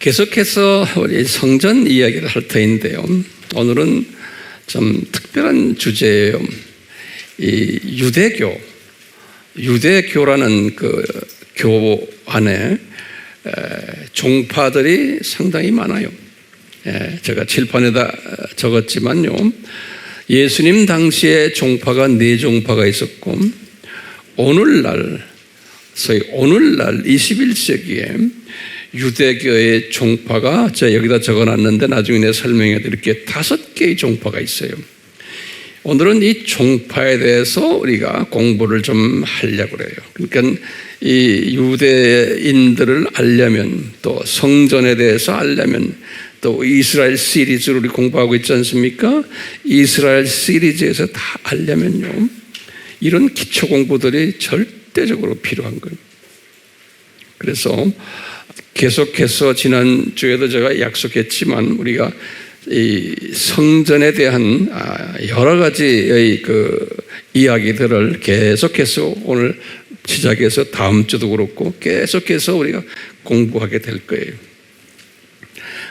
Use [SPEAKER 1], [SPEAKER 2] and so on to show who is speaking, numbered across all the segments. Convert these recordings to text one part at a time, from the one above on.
[SPEAKER 1] 계속해서 우리 성전 이야기를 할 터인데요. 오늘은 좀 특별한 주제예요. 이 유대교라는 그 교 안에 종파들이 상당히 많아요. 제가 칠판에다 적었지만요. 예수님 당시에 종파가 4종파가 있었고, 오늘날 21세기에 유대교의 종파가 제가 여기다 적어놨는데 나중에 내가 설명해 드릴게요. 5개의 종파가 있어요. 오늘은 이 종파에 대해서 우리가 공부를 좀 하려고 그래요. 그러니까 이 유대인들을 알려면, 또 성전에 대해서 알려면, 또 이스라엘 시리즈를 우리 공부하고 있지 않습니까? 이스라엘 시리즈에서 다 알려면요, 이런 기초 공부들이 절대적으로 필요한 거예요. 그래서 계속해서 지난주에도 제가 약속했지만 우리가 이 성전에 대한 여러 가지의 그 이야기들을 계속해서 오늘 시작해서 다음 주도 그렇고 계속해서 우리가 공부하게 될 거예요.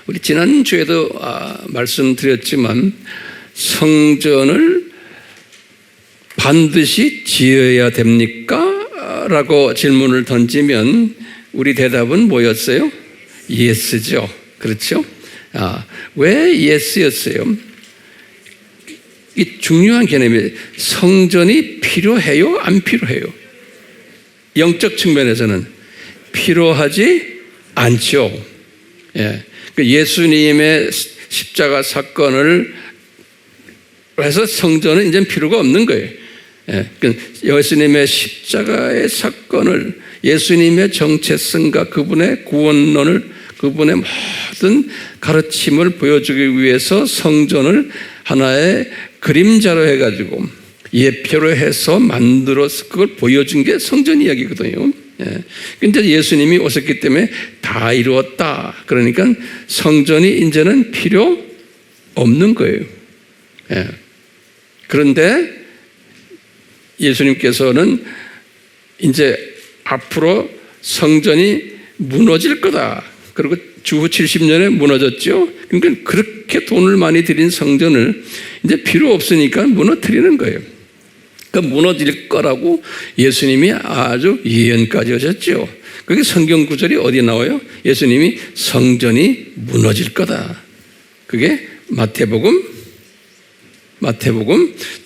[SPEAKER 1] 우리 지난주에도 말씀드렸지만 성전을 반드시 지어야 됩니까? 라고 질문을 던지면 우리 대답은 뭐였어요? 예스죠. 그렇죠? 왜 예스였어요? 이 중요한 개념이에요. 성전이 필요해요? 안 필요해요? 영적 측면에서는 필요하지 않죠. 예수님의 십자가 사건을 해서 성전은 이제 필요가 없는 거예요. 예수님의 십자가의 사건을, 예수님의 정체성과 그분의 구원론을, 그분의 모든 가르침을 보여주기 위해서 성전을 하나의 그림자로 해가지고 예표로 해서 만들어서 그걸 보여준 게 성전 이야기거든요. 근데 예수님이 오셨기 때문에 다 이루었다. 그러니까 성전이 이제는 필요 없는 거예요. 그런데 예수님께서는 이제 앞으로 성전이 무너질 거다. 그리고 주후 70년에 무너졌죠. 그러니까 그렇게 돈을 많이 들인 성전을 이제 필요 없으니까 무너뜨리는 거예요. 그러니까 무너질 거라고 예수님이 아주 예언까지 하셨죠. 그게 성경 구절이 어디에 나와요? 예수님이 성전이 무너질 거다. 그게 마태복음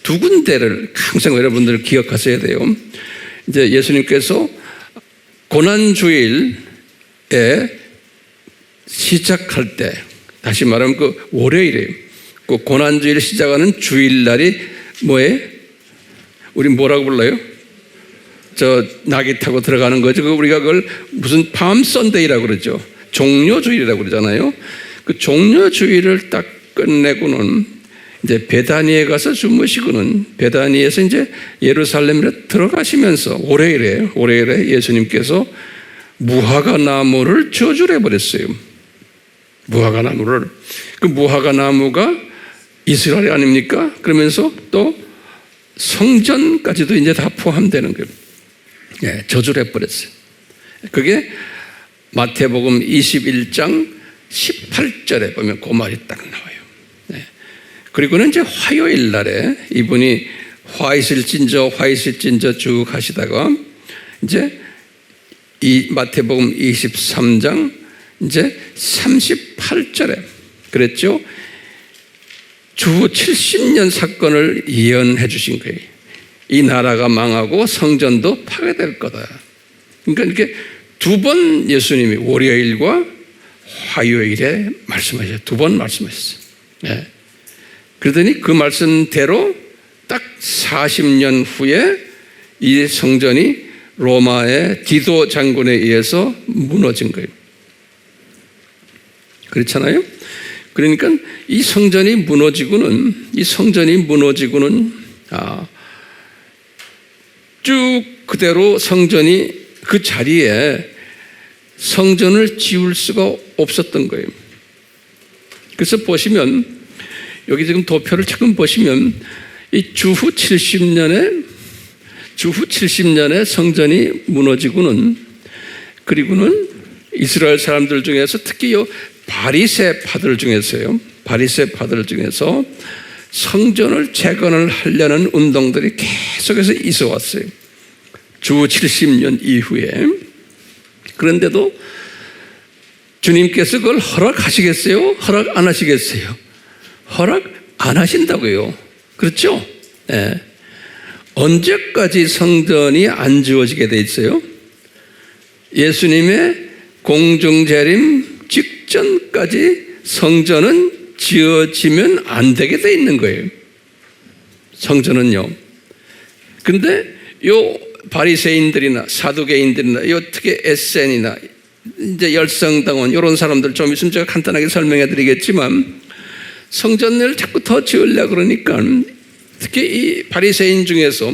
[SPEAKER 1] 2군데를 항상 여러분들 기억하셔야 돼요. 이제 예수님께서 고난주일에 시작할 때, 다시 말하면 그 월요일이에요. 그 고난주일 시작하는 주일날이 뭐예요? 우리 뭐라고 불러요? 저 나귀 타고 들어가는 거죠. 우리가 그걸 무슨 밤 선데이라고 그러죠. 종료주일이라고 그러잖아요. 그 종료주일을 딱 끝내고는 이제 베다니에 가서 주무시고는 베다니에서 이제 예루살렘으로 들어가시면서 월요일에 예수님께서 무화과 나무를 저주를 해버렸어요. 무화과 나무를. 그 무화과 나무가 이스라엘 아닙니까? 그러면서 또 성전까지도 이제 다 포함되는 거예요. 저주를 해버렸어요. 그게 마태복음 21장 18절에 보면 그 말이 딱 나와요. 그리고는 이제 화요일 날에 이분이 화 있을진저 쭉 하시다가 이제 이 마태복음 23장 이제 38절에 그랬죠. 주후 70년 사건을 예언해 주신 거예요. 이 나라가 망하고 성전도 파괴될 거다. 그러니까 이렇게 2번 예수님이 월요일과 화요일에 말씀하셨어요. 2번 말씀하셨어요. 그러더니 그 말씀대로 딱 40년 후에 이 성전이 로마의 디도 장군에 의해서 무너진 거예요. 그렇잖아요? 그러니까 이 성전이 무너지고는 쭉 그대로 성전이 그 자리에 성전을 지을 수가 없었던 거예요. 그래서 보시면 여기 지금 도표를 조금 보시면 이 주후 70년에 성전이 무너지고는, 그리고는 이스라엘 사람들 중에서 특히 요 바리새파들 중에서요. 바리새파들 중에서 성전을 재건을 하려는 운동들이 계속해서 있어 왔어요. 주 70년 이후에. 그런데도 주님께서 그걸 허락하시겠어요? 허락 안 하시겠어요? 허락 안 하신다고요. 그렇죠? 네. 언제까지 성전이 안 지어지게 돼 있어요? 예수님의 공중재림 직전까지 성전은 지어지면 안 되게 돼 있는 거예요. 성전은요. 근데 요 바리새인들이나 사두개인들이나 요 특히 에센이나 이제 열성당원 이런 사람들 좀 있으면 제가 간단하게 설명해 드리겠지만 성전을 자꾸 더 지으려고 그러니까 특히 이 바리새인 중에서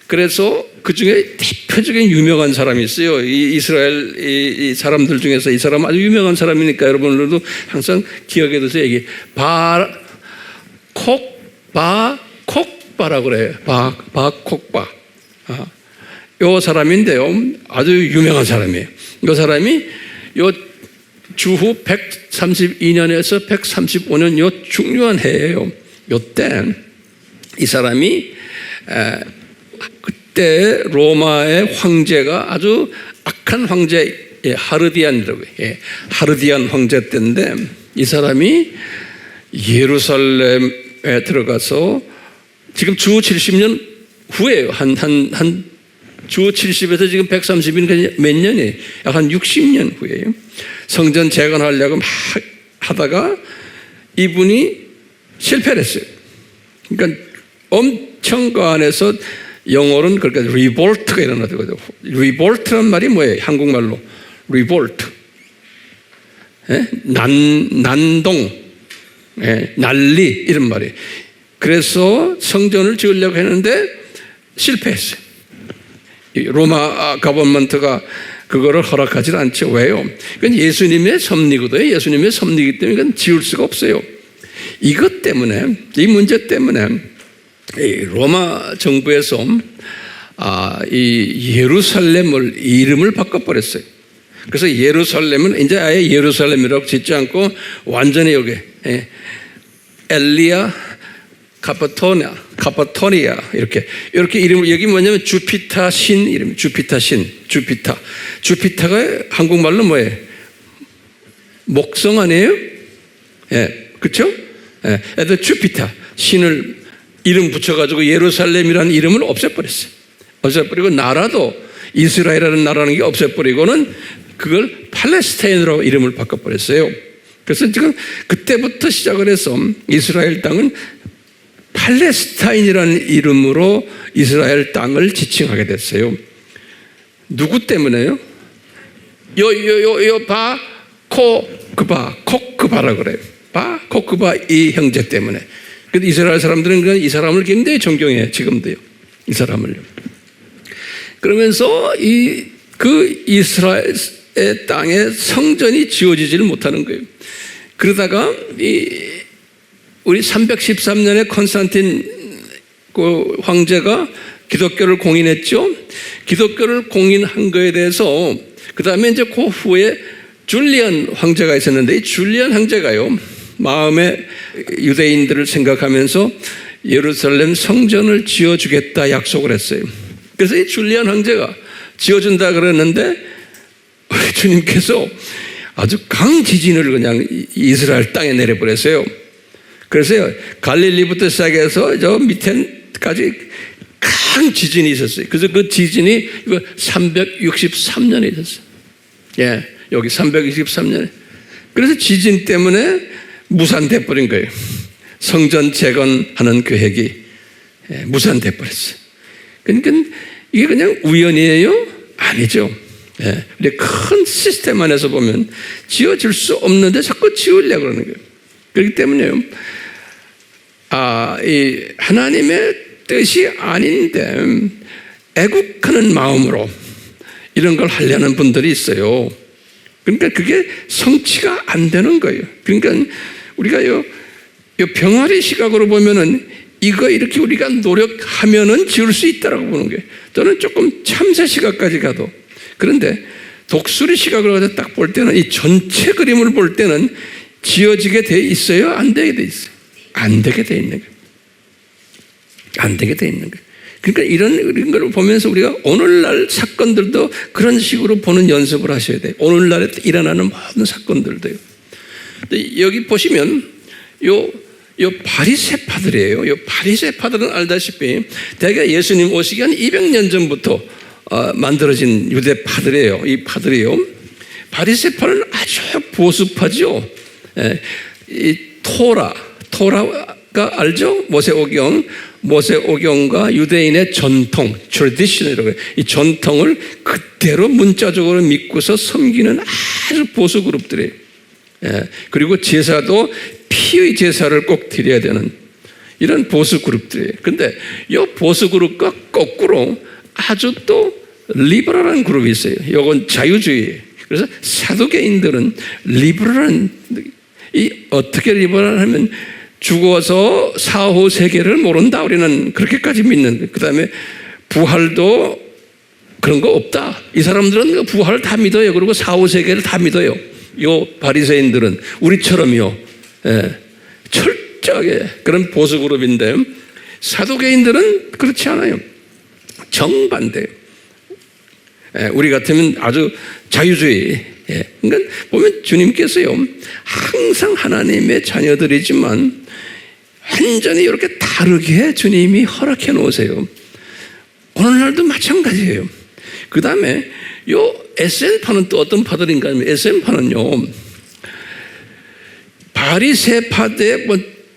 [SPEAKER 1] 그래서 그 중에 대표적인 유명한 사람이 있어요. 이 이스라엘 이 사람들 중에서 이 사람 아주 유명한 사람이니까 여러분들도 항상 기억해 두세요. 이게 바콕바라고 그래요. 바콕바. 요 사람인데요. 아주 유명한 사람이에요. 요 사람이 요 주후 132년에서 135년 요 중요한 해예요. 요때 이 사람이 그때 로마의 황제가 아주 악한 황제 하르디안이라고 해요. 하르디안 황제 때인데 이 사람이 예루살렘에 들어가서 지금 주 70년 후에요. 한 주 70에서 지금 130년 몇 년이에요? 약 한 60년 후에요. 성전 재건하려고 막 하다가 이분이 실패를 했어요. 그러니까 엄청 그 안에서 영어로는 그렇게 리볼트가 일어나거든요. 리볼트란 말이 뭐예요? 한국말로 리볼트. 난동, 난리 이런 말이에요. 그래서 성전을 지으려고 했는데 실패했어요. 로마 가버먼트가 그거를 허락하지 않죠. 왜요? 그건 예수님의 섭리거든요. 예수님의 섭리이기 때문에 이건 지울 수가 없어요. 이것 때문에, 이 문제 때문에 로마 정부에서 이 예루살렘을 이름을 바꿔버렸어요. 그래서 예루살렘은 이제 아예 예루살렘이라고 짓지 않고 완전히 여기 엘리야 카파토니아 이렇게 이름을 여기 뭐냐면 주피타 신 이름 주피타 신 주피타가 한국말로 뭐예요? 목성 아니에요? 그렇죠? 애들 주피타 신을 이름 붙여가지고 예루살렘이라는 이름을 없애버렸어요. 없애버리고 나라도 이스라엘이라는 나라는 게 없애버리고는 그걸 팔레스타인으로 이름을 바꿔버렸어요. 그래서 지금 그때부터 시작을 해서 이스라엘 땅은 팔레스타인이라는 이름으로 이스라엘 땅을 지칭하게 됐어요. 누구 때문에요? 코크바라고 그래요. 코크바 이 형제 때문에. 근데 이스라엘 사람들은 이 사람을 굉장히 존경해요. 지금도요. 이 사람을요. 그러면서 그 이스라엘의 땅에 성전이 지어지지를 못하는 거예요. 그러다가 우리 313년에 콘스탄틴 그 황제가 기독교를 공인했죠. 기독교를 공인한 거에 대해서 그 다음에 이제 그 후에 줄리안 황제가 있었는데 이 줄리안 황제가요 마음에 유대인들을 생각하면서 예루살렘 성전을 지어주겠다 약속을 했어요. 그래서 이 줄리안 황제가 지어준다 그랬는데 우리 주님께서 아주 강지진을 그냥 이스라엘 땅에 내려버렸어요. 그래서 갈릴리부터 시작해서 저 밑에까지 큰 지진이 있었어요. 그래서 그 지진이 363년에 있었어요. 여기 323년에. 그래서 지진 때문에 무산돼 버린 거예요. 성전 재건하는 계획이 무산돼 버렸어요. 그러니까 이게 그냥 우연이에요? 아니죠. 근데 큰 시스템 안에서 보면 지어질 수 없는데 자꾸 지으려고 그러는 거예요. 그렇기 때문에요. 이 하나님의 뜻이 아닌데 애국하는 마음으로 이런 걸 하려는 분들이 있어요. 그러니까 그게 성취가 안 되는 거예요. 그러니까 우리가 요 병아리 시각으로 보면은 이거 이렇게 우리가 노력하면은 지을 수 있다라고 보는 거예요. 저는 조금 참새 시각까지 가도 그런데 독수리 시각으로 가지고 딱 볼 때는 이 전체 그림을 볼 때는 지어지게 돼 있어요? 안 되게 돼 있어요? 안 되게 돼 있는 거예요. 안 되게 돼 있는 거예요. 그러니까 이런 걸 보면서 우리가 오늘날 사건들도 그런 식으로 보는 연습을 하셔야 돼요. 오늘날에 일어나는 모든 사건들도요. 여기 보시면 요 바리새파들이에요. 요 바리새파들은 알다시피 대개 예수님 오시기 한 200년 전부터 만들어진 유대파들이에요. 이 파들이요. 바리새파는 아주 보수파죠. 이 토라가 알죠? 모세오경과 유대인의 전통, tradition이라고 해요. 이 전통을 그대로 문자적으로 믿고서 섬기는 아주 보수 그룹들이에요. 그리고 제사도 피의 제사를 꼭 드려야 되는 이런 보수 그룹들이에요. 근데 이 보수 그룹과 거꾸로 아주 또 리버럴한 그룹이 있어요. 이건 자유주의예요. 그래서 사두개인들은 리버럴한, 어떻게 리버럴하면 죽어서 사후 세계를 모른다. 우리는 그렇게까지 믿는 거예요. 그 다음에 부활도 그런 거 없다. 이 사람들은 부활을 다 믿어요. 그리고 사후 세계를 다 믿어요. 요 바리새인들은 우리처럼요. 철저하게 그런 보수 그룹인데 사두개인들은 그렇지 않아요. 정반대예요. 우리 같으면 아주 자유주의. 그러니까 보면 주님께서요 항상 하나님의 자녀들이지만 완전히 이렇게 다르게 주님이 허락해 놓으세요. 오늘날도 마찬가지예요. 그 다음에 요 SN파는 또 어떤 파들인가 하면 SN파는요 바리새파대에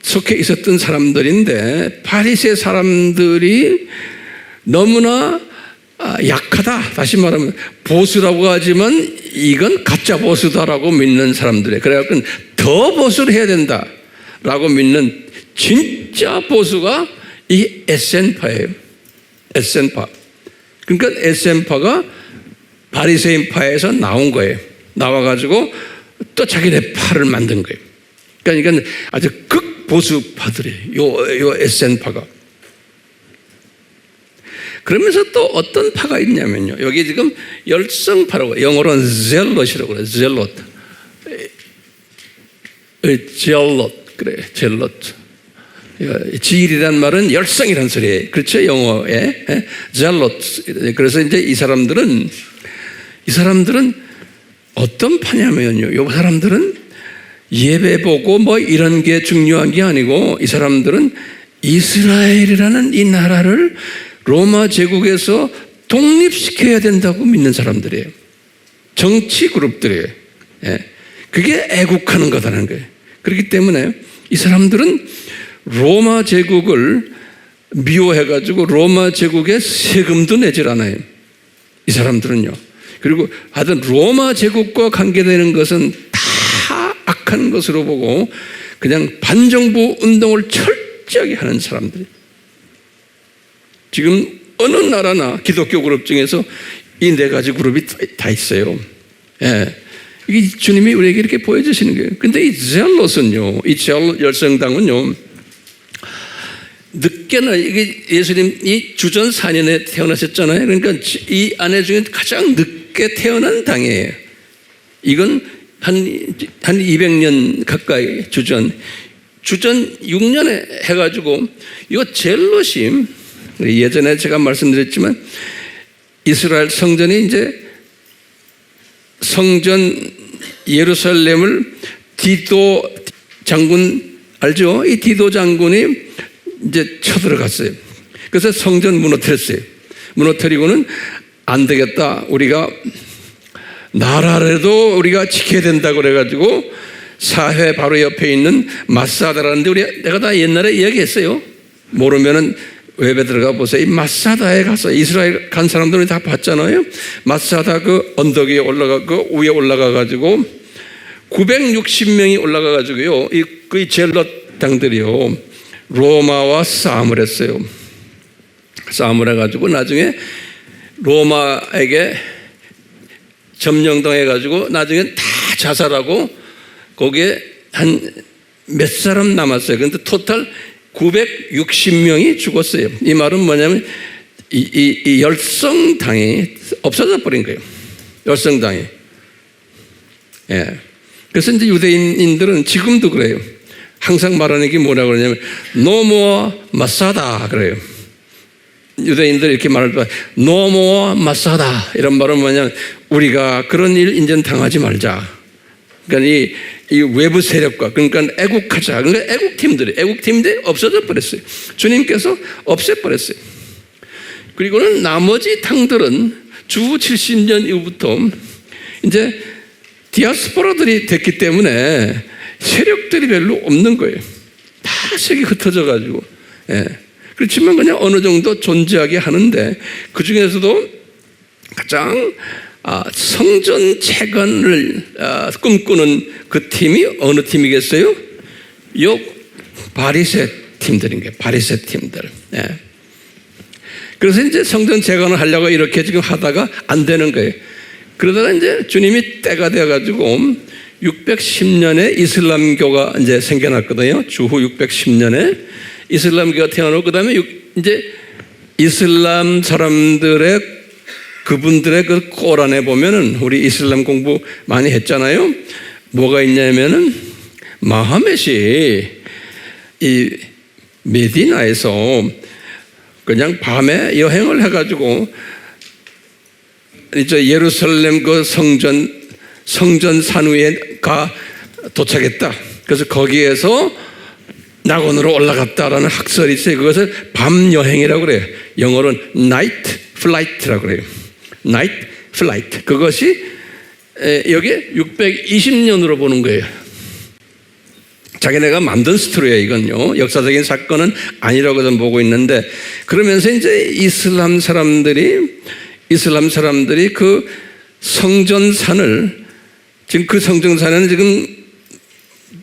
[SPEAKER 1] 속해 있었던 사람들인데 바리새 사람들이 너무나 약하다. 다시 말하면 보수라고 하지만 이건 가짜 보수다라고 믿는 사람들이에요. 그래갖고 더 보수를 해야 된다라고 믿는 진짜 보수가 이 SN파예요. SN파. 그러니까 SN파가 바리새인파에서 나온 거예요. 나와가지고 또 자기네 파를 만든 거예요. 그러니까 아주 극보수파들이에요. 요 SN파가. 그러면서 또 어떤 파가 있냐면요. 여기 지금 열성파라고, 영어로는 zealot이라고 그래요. zealot. 그래, zealot. 지일이란 말은 열성이란 소리예요. 그렇죠? 영어에. zealot. 그래서 이제 이 사람들은 어떤 파냐면요. 이 사람들은 예배 보고 뭐 이런 게 중요한 게 아니고 이 사람들은 이스라엘이라는 이 나라를 로마 제국에서 독립시켜야 된다고 믿는 사람들이에요. 정치 그룹들이에요. 그게 애국하는 거다라는 거예요. 그렇기 때문에 이 사람들은 로마 제국을 미워해가지고 로마 제국에 세금도 내질 않아요. 이 사람들은요. 그리고 하여튼 로마 제국과 관계되는 것은 다 악한 것으로 보고 그냥 반정부 운동을 철저하게 하는 사람들이에요. 지금 어느 나라나 기독교 그룹 중에서 이 네 가지 그룹이 다 있어요. 이게 주님이 우리에게 이렇게 보여주시는 거예요. 근데 이 제알롯은요, 이 제알롯 열성당은요, 늦게는 이게 예수님이 주전 4년에 태어나셨잖아요. 그러니까 이 아내 중에 가장 늦게 태어난 당이에요. 이건 한 200년 가까이 주전 6년에 해가지고 이거 젤롯이 예전에 제가 말씀드렸지만 이스라엘 성전이 이제 성전 예루살렘을 디도 장군 알죠? 이 디도 장군이 이제 쳐들어갔어요. 그래서 성전 무너뜨렸어요. 무너뜨리고는 안 되겠다. 우리가 나라라도 우리가 지켜야 된다고 그래가지고 사회 바로 옆에 있는 마사다라는데 내가 다 옛날에 이야기했어요. 모르면은 웹에 들어가 보세요. 이 마사다에 가서 이스라엘 간 사람들은 다 봤잖아요. 마사다 그 언덕 위에 올라가고 위에 올라가가지고 960명이 올라가가지고요. 그 젤롯 당들이요. 로마와 싸움을 했어요. 싸움을 해가지고 나중에 로마에게 점령당해가지고 나중에 다 자살하고 거기에 한 몇 사람 남았어요. 그런데 토탈 960명이 죽었어요. 이 말은 뭐냐면 이 열성당이 없어져 버린 거예요. 열성당이. 예. 그래서 이제 유대인들은 지금도 그래요. 항상 말하는 게 뭐라고 그러냐면 노모어 마사다 그래요. 유대인들 이렇게 말할 때 노모어 마사다 이런 말은 뭐냐면 우리가 그런 일 인전 당하지 말자. 그러니까 이 외부 세력과 그러니까 애국하자. 그러니까 애국팀들이 없어져 버렸어요. 주님께서 없애버렸어요. 그리고는 나머지 당들은 주 70년 이후부터 이제 디아스포라들이 됐기 때문에 세력들이 별로 없는 거예요. 다 세계 흩어져 가지고. 예. 그렇지만 그냥 어느 정도 존재하게 하는데 그 중에서도 가장 성전 재건을 꿈꾸는 그 팀이 어느 팀이겠어요? 요 바리새 팀들인 거예요. 바리새 팀들. 예. 그래서 이제 성전 재건을 하려고 이렇게 지금 하다가 안 되는 거예요. 그러다가 이제 주님이 때가 되어가지고 610년에 이슬람교가 이제 생겨났거든요. 주후 610년에 이슬람교가 태어나고 그 다음에 이제 이슬람 사람들의 그분들의 그 코란에 보면은 우리 이슬람 공부 많이 했잖아요. 뭐가 있냐면은 마하멧이 이 메디나에서 그냥 밤에 여행을 해가지고 이제 예루살렘 그 성전 산 위에 도착했다. 그래서 거기에서 낙원으로 올라갔다라는 학설이 있어요. 그것을 밤 여행이라고 그래요. 영어로는 night flight라고 그래요. night flight. 그것이 여기 620년으로 보는 거예요. 자기네가 만든 스토리예요, 이건요. 역사적인 사건은 아니라고 저는 보고 있는데, 그러면서 이제 이슬람 사람들이 그 성전산을, 지금 그 성전산에는 지금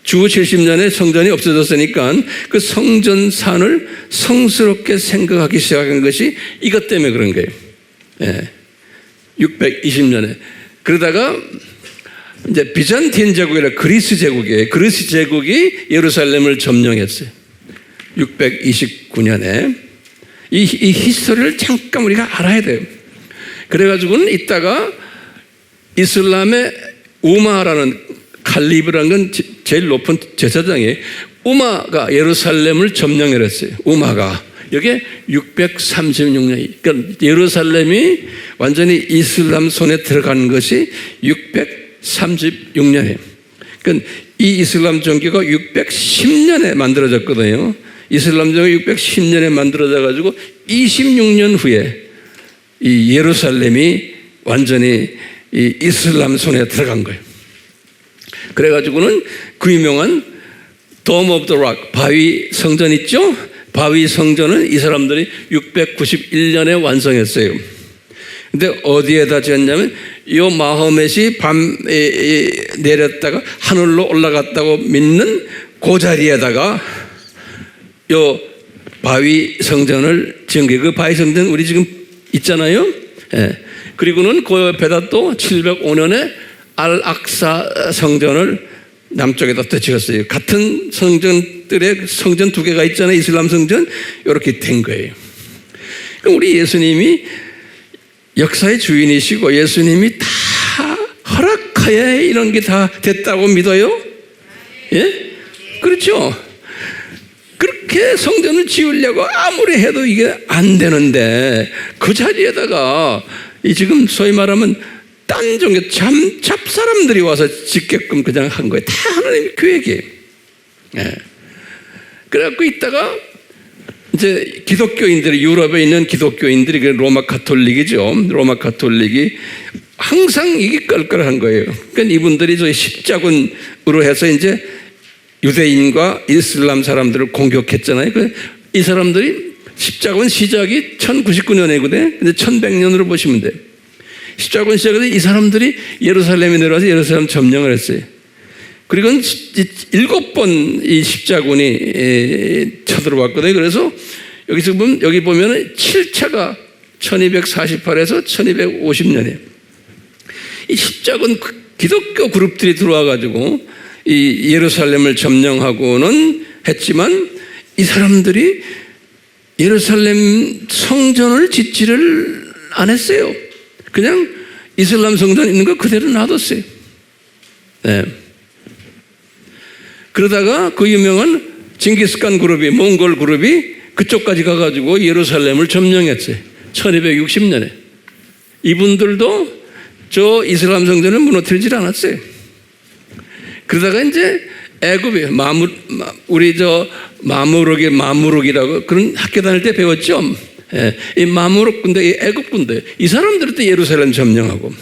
[SPEAKER 1] 주 70년에 성전이 없어졌으니까 그 성전산을 성스럽게 생각하기 시작한 것이 이것 때문에 그런 거예요. 예. 620년에. 그러다가 이제 비잔틴 제국이라 그리스 제국이에요. 그리스 제국이 예루살렘을 점령했어요. 629년에. 이 히스토리를 잠깐 우리가 알아야 돼요. 그래가지고는 이따가 이슬람의 우마라는 칼리브라는 건 제일 높은 제사장이 우마가 예루살렘을 점령을 했어요. 우마가. 이게 636년. 그러니까 예루살렘이 완전히 이슬람 손에 들어간 것이 636년이에요. 그러니까 이 이슬람 종교가 610년에 만들어졌거든요. 이슬람 종교가 610년에 만들어져 가지고 26년 후에 이 예루살렘이 완전히 이 이슬람 손에 들어간 거예요. 그래가지고는 그 유명한 Dome of the Rock, 바위 성전 있죠? 바위 성전은 이 사람들이 691년에 완성했어요. 근데 어디에다 지었냐면 이 마호멧이 밤에 내렸다가 하늘로 올라갔다고 믿는 그 자리에다가 이 바위 성전을 지은 거예요. 그 바위 성전 우리 지금 있잖아요. 예. 그리고는 그 옆에다 또 705년에 알-악사 성전을 남쪽에다 또 지었어요. 같은 성전들의 성전 두 개가 있잖아요. 이슬람 성전. 이렇게 된 거예요. 그럼 우리 예수님이 역사의 주인이시고 예수님이 다 허락하에 이런 게 다 됐다고 믿어요? 예? 그렇죠? 그렇게 성전을 지으려고 아무리 해도 이게 안 되는데 그 자리에다가 이 지금 소위 말하면 딴 종교 잡사람들이 와서 짓게끔 그냥 한 거예요. 다 하나님의 계획이에요. 예. 그래갖고 있다가 이제 기독교인들이 유럽에 있는 기독교인들이 로마 가톨릭이죠. 로마 가톨릭이 항상 이게 껄껄한 거예요. 그러니까 이분들이 저희 십자군으로 해서 이제 유대인과 이슬람 사람들을 공격했잖아요. 이 사람들이 십자군 시작이 1099년이거든요. 근데 1100년으로 보시면 돼요. 십자군 시작에서 이 사람들이 예루살렘에 내려와서 예루살렘 점령을 했어요. 그리고 7번 이 십자군이 쳐들어왔거든요. 그래서 여기서 보면, 여기 보면은 7차가 1248에서 1250년이에요. 이 십자군 기독교 그룹들이 들어와가지고 이 예루살렘을 점령하고는 했지만 이 사람들이 예루살렘 성전을 짓지를 안 했어요. 그냥 이슬람 성전 있는 거 그대로 놔뒀어요. 네. 그러다가 그 유명한 징기스칸 그룹이, 몽골 그룹이 그쪽까지 가가지고 예루살렘을 점령했어요. 1260년에. 이분들도 저 이슬람 성전을 무너뜨리질 않았어요. 그러다가 이제 애굽이 우리 저 마무룩이라고 그런 학교 다닐 때 배웠죠. 예, 이 마무룩 군대, 이 애굽 군대, 이 사람들은 또 예루살렘 점령하고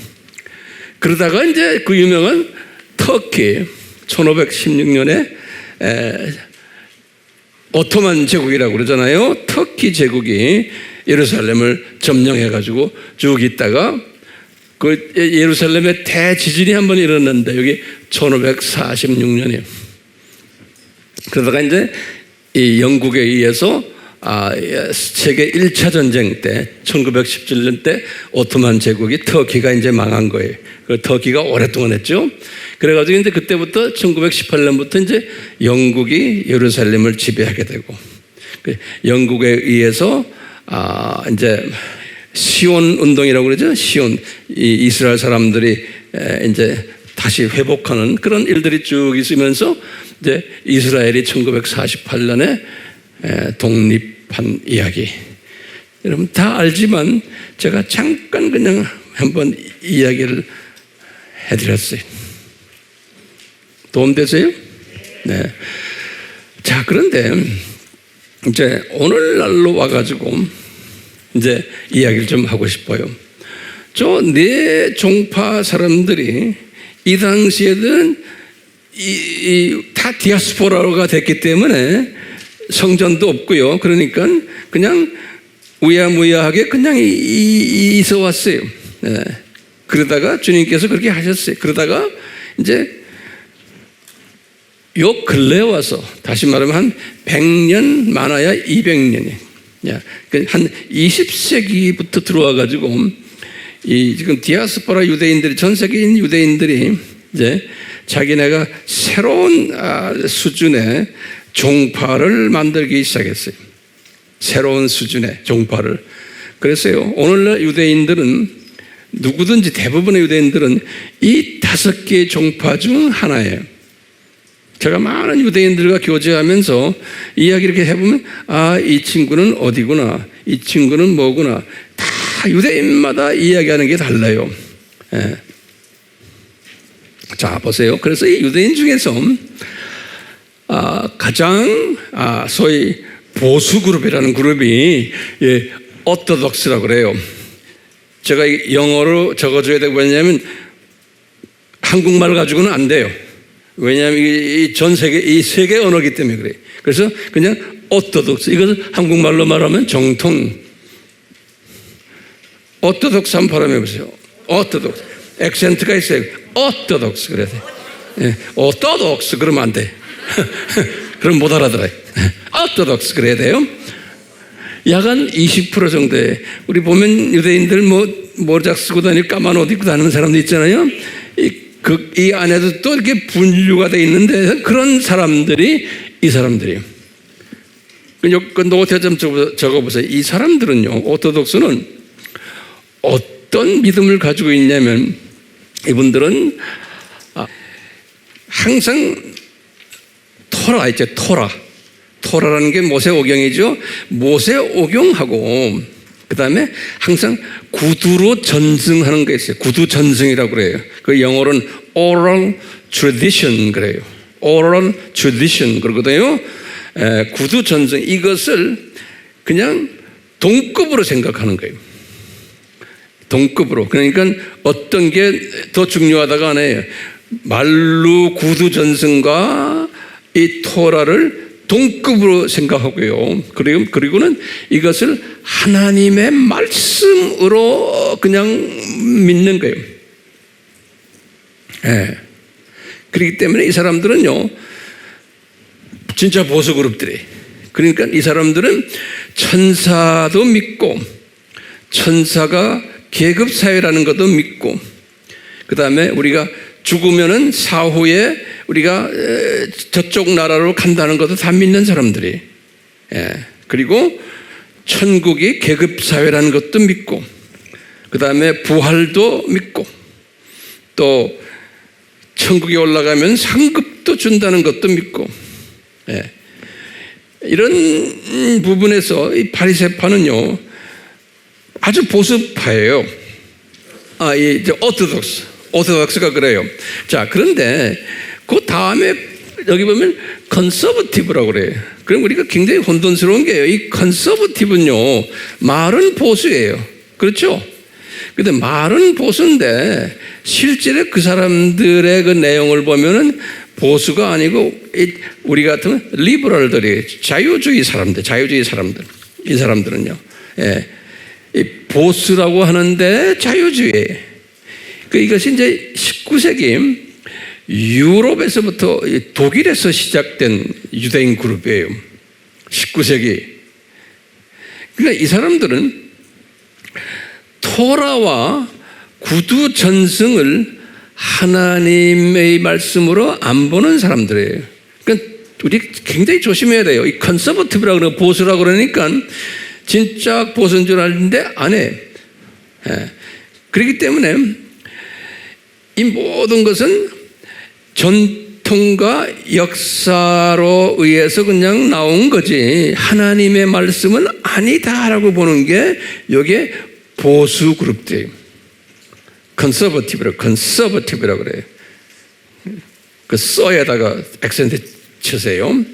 [SPEAKER 1] 그러다가 이제 그 유명한 터키 1516년에 오토만 제국이라고 그러잖아요. 터키 제국이 예루살렘을 점령해가지고 쭉 있다가 그 예루살렘에 대지진이 한번 일어났는데 여기 1546년이에요. 그러다가 이제 이 영국에 의해서 세계 1차 전쟁 때 1917년 때 오토만 제국이 터키가 이제 망한 거예요. 그 터키가 오랫동안 했죠. 그래가지고 이제 그때부터 1918년부터 이제 영국이 예루살렘을 지배하게 되고 영국에 의해서 이제 시온 운동이라고 그러죠. 시온, 이 이스라엘 사람들이 이제 다시 회복하는 그런 일들이 쭉 있으면서 이제 이스라엘이 1948년에 독립한 이야기. 여러분 다 알지만 제가 잠깐 그냥 한번 이야기를 해드렸어요. 도움되세요? 네. 자, 그런데 이제 오늘날로 와가지고 이제 이야기를 좀 하고 싶어요. 저 네 종파 사람들이 이 당시에는 다 디아스포라가 됐기 때문에 성전도 없고요. 그러니까 그냥 우야무야하게 그냥 있어 왔어요. 네. 그러다가 주님께서 그렇게 하셨어요. 그러다가 이제 요 근래에 와서 다시 말하면 한 100년 많아야 200년이 한 20세기부터 들어와 가지고 이 지금 디아스포라 유대인들이 전 세계인 유대인들이 이제 자기네가 새로운 수준의 종파를 만들기 시작했어요. 새로운 수준의 종파를. 그래서요 오늘날 유대인들은 누구든지 대부분의 유대인들은 이 5개의 종파 중 하나예요. 제가 많은 유대인들과 교제하면서 이야기 이렇게 해보면 이 친구는 어디구나, 이 친구는 뭐구나, 다 유대인마다 이야기하는 게 달라요. 예. 자 보세요. 그래서 이 유대인 중에서 가장 소위 보수 그룹이라는 그룹이 오토독스라고 그래요. 제가 영어로 적어줘야 되고 왜냐하면 한국말 가지고는 안 돼요. 왜냐하면 이 전 세계, 이 세계 언어이기 때문에 그래요. 그래서 그냥 오토독스, 이것을 한국말로 말하면 정통. 오토독스 한번 발음해 보세요. 오토독스. 액센트가 있어요. 오토독스 그래야 돼. 예, 오토독스 그러면 안 돼. 그럼 못 알아들어요. 오토독스 그래야 돼요. 약간 20% 정도에 우리 보면 유대인들 모자 쓰고 다니고 까만 옷 입고 다니는 사람도 있잖아요. 이 안에도 또 이렇게 분류가 돼 있는데 그런 사람들이 이 사람들이에요. 그 노트에 좀 적어보세요. 이 사람들은요, 오토독스는 어떤 믿음을 가지고 있냐면 이분들은 항상 토라 있죠. 토라라는 게 모세오경이죠. 모세오경하고 그 다음에 항상 구두로 전승하는 게 있어요. 구두 전승이라고 그래요. 그 영어로는 oral tradition 그래요. oral tradition 그러거든요. 구두 전승, 이것을 그냥 동급으로 생각하는 거예요. 동급으로. 그러니까 어떤 게 더 중요하다가 아니에요. 말루 구두 전승과 이 토라를 동급으로 생각하고요. 그리고는 이것을 하나님의 말씀으로 그냥 믿는 거예요. 예. 그렇기 때문에 이 사람들은요, 진짜 보수 그룹들이. 그러니까 이 사람들은 천사도 믿고, 천사가 계급사회라는 것도 믿고, 그 다음에 우리가 죽으면은 사후에 우리가 저쪽 나라로 간다는 것도 다 믿는 사람들이. 그리고 천국이 계급사회라는 것도 믿고, 그 다음에 부활도 믿고, 또 천국에 올라가면 상급도 준다는 것도 믿고, 예. 이런 부분에서 이 바리새파는요 아주 보수파예요. 이 오토독스가 그래요. 자, 그런데 그 다음에 여기 보면 컨서버티브라고 그래요. 그럼 우리가 굉장히 혼돈스러운 게요. 이 컨서버티브는요 말은 보수예요. 그렇죠? 근데 말은 보수인데 실제로 그 사람들의 그 내용을 보면은 보수가 아니고 우리 같은 리버럴들이 자유주의 사람들, 이 사람들은요, 예, 이 보수라고 하는데 자유주의. 이것이 이제 19세기 유럽에서부터 독일에서 시작된 유대인 그룹이에요. 19세기. 그러니까 이 사람들은 토라와 구두 전승을 하나님의 말씀으로 안 보는 사람들이에요. 그러니까 우리 굉장히 조심해야 돼요. 이 컨서버티브라고 그러고 보수라고 그러니까 진짜 보수인 줄 알는데 안 해. 예. 그렇기 때문에 이 모든 것은 전통과 역사로 의해서 그냥 나온 거지 하나님의 말씀은 아니다라고 보는 게 여기에 보수 그룹들이에요. 컨서버티브라고 그래요. 그 써에다가 액센트 치세요.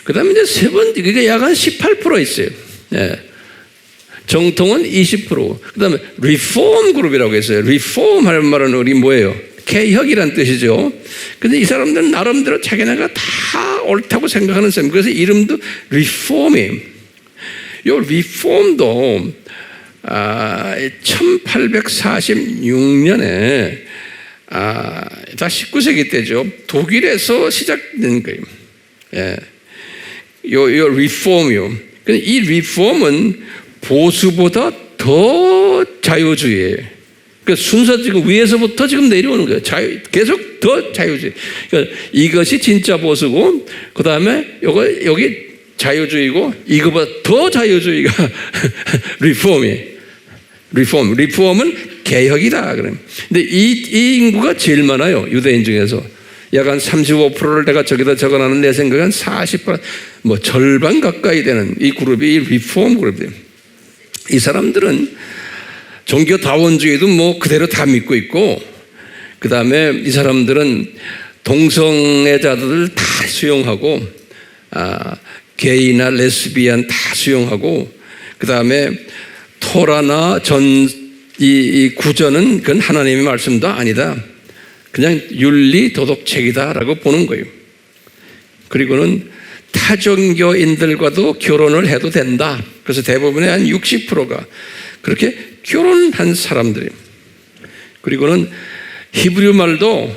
[SPEAKER 1] 그 다음에 이제 세 번째, 그게 약 한 18% 있어요. 예. 정통은 20%. 그 다음에 리폼 그룹이라고 했어요. 리폼 하는 말은 우리 뭐예요? 개혁이란 뜻이죠. 근데 이 사람들은 나름대로 자기네가 다 옳다고 생각하는 사람. 그래서 이름도 리폼이에요. 이 리폼도 1846년에 다 19세기 때죠. 독일에서 시작된 거예요. 예. 요 리폼이요. 이 리폼은 보수보다 더 자유주의예요. 그러니까 순서 지금 위에서부터 지금 내려오는 거예요. 계속 더 자유주의. 그러니까 이것이 진짜 보수고, 그 다음에 여기 자유주의고, 이거보다 더 자유주의가 리폼이에요. 리폼은 개혁이다. 그럼. 근데 이 인구가 제일 많아요. 유대인 중에서. 약 한 35%를 내가 저기다 적어놨는 내 생각은 40%, 뭐 절반 가까이 되는 이 그룹이 리폼 그룹이에요. 이 사람들은 종교다원주의도 뭐 그대로 다 믿고 있고, 그 다음에 이 사람들은 동성애자들을 다 수용하고, 게이나 레스비안 다 수용하고, 그 다음에 토라나 이 구전은 그건 하나님의 말씀도 아니다. 그냥 윤리 도덕책이다라고 보는 거예요. 그리고는 타종교인들과도 결혼을 해도 된다. 그래서 대부분의 한 60%가 그렇게 결혼한 사람들이에요. 그리고는 히브리 말도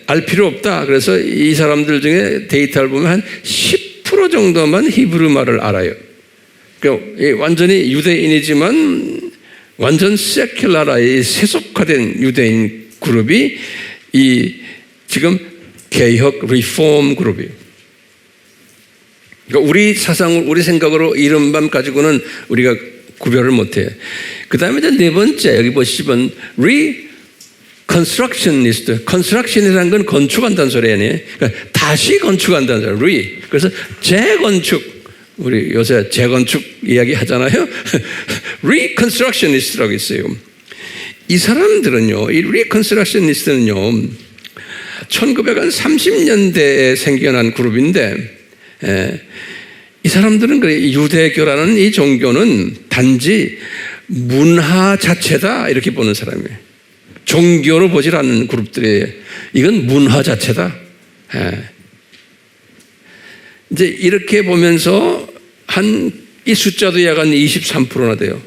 [SPEAKER 1] 알 필요 없다. 그래서 이 사람들 중에 데이터를 보면 한 10% 정도만 히브리 말을 알아요. 그러니까 완전히 유대인이지만 완전 세큘라라의 세속화된 유대인 그룹이 이 지금 개혁 리폼 그룹이에요. 그러니까 우리 사상을 우리 생각으로 이른밤 가지고는 우리가 구별을 못해요. 그 다음에 이제 네 번째 여기 보시면 reconstructionist. construction이라는 건 건축한다는 소리 아니에요. 그러니까 다시 건축한다는 소리. 그래서 재건축. 우리 요새 재건축 이야기 하잖아요. reconstructionist라고 있어요. 이 사람들은요, 이 reconstructionist는요, 1930년대에 생겨난 그룹인데, 이 사람들은 그래, 유대교라는 이 종교는 단지 문화 자체다 이렇게 보는 사람이에요. 종교로 보질 않는 그룹들이 이건 문화 자체다. 이제 이렇게 보면서 이 숫자도 약 한 23%나 돼요.